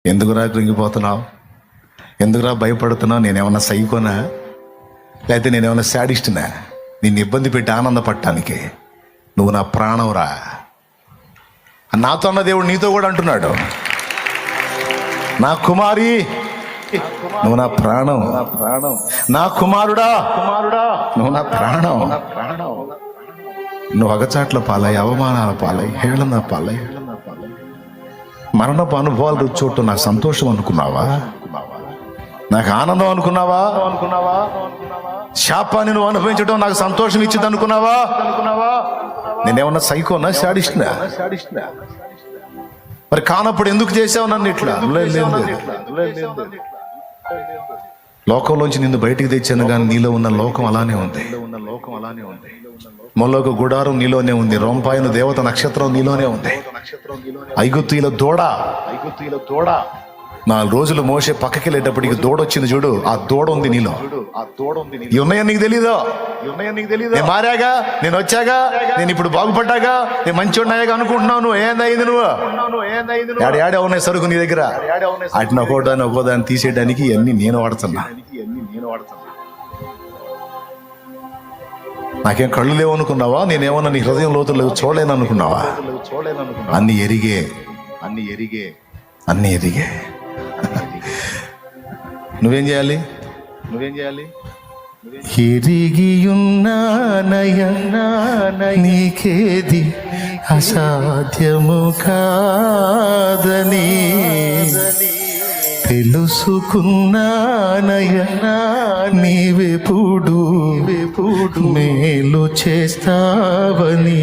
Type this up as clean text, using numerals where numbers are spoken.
ఎందుకురా కృంగిపోతున్నావు? ఎందుకురా భయపడుతున్నావు? నేనేమన్నా సైకోనా? లేకపోతే నేనేమన్నా శాడిస్టునా? నిన్ను ఇబ్బంది పెట్టి ఆనందపడటానికి? నువ్వు నా ప్రాణంరా. నాతో అన్న దేవుడు నీతో కూడా అంటున్నాడు, నా కుమారి నువ్వు నా ప్రాణం, నా కుమారుడా నువ్వు నా ప్రాణం. నువ్వు అగచాట్ల పాలై, అవమానాల పాలై, హేళన పాలై, మరణపు అనుభవాలు రుచోటు నాకు సంతోషం అనుకున్నావా? నాకు ఆనందం అనుకున్నావా? శాపాన్ని నువ్వు అనుభవించడం నాకు సంతోషం ఇచ్చింది అనుకున్నావా? నేనేమన్నా సైకోనా, శాడిస్ట్నా? మరి కానప్పుడు ఎందుకు చేసావు నన్ను ఇట్లా? లోకంలోంచి నిన్ను బయటికి తెచ్చాను, కానీ నీలో ఉన్న లోకం అలానే ఉంది. మొలోక గుడారం నీలోనే ఉంది, రొంపాయను దేవత నక్షత్రం నీలోనే ఉంది. ఐగుప్తీయుల దూడ 4 రోజులు మోసే పక్కకి వెళ్ళేటప్పటికి దూడ వచ్చింది చూడు, ఆ దూడ ఉంది నీలో. ఉన్నాయని నీకు తెలీదు? నేను మారాగా, నేను వచ్చాగా, నేను ఇప్పుడు బాగుపడ్డాగా, నేను మంచి ఉన్నాయాగా అనుకుంటున్నావు. నువ్వు ఏందయింది? నువ్వు ఏడే ఉన్నాయి సరుకు నీ దగ్గర. అట్లా ఒక్కోదాన్ని తీసేయడానికి ఇవన్నీ నేను వాడుతున్నా. నాకేం కళ్ళు లేవు అనుకున్నావా? నేనేమన్నా నీ హృదయం లోతులు చూడలేను అనుకున్నావా? అన్ని ఎరిగే. నువ్వేం చేయాలి? ఎరిగియున్నానయ్యా నీకేది అసాధ్యము కాదని, తెలుసుకున్నానయ్యా నీవెప్పుడు మేలు చేస్తావని.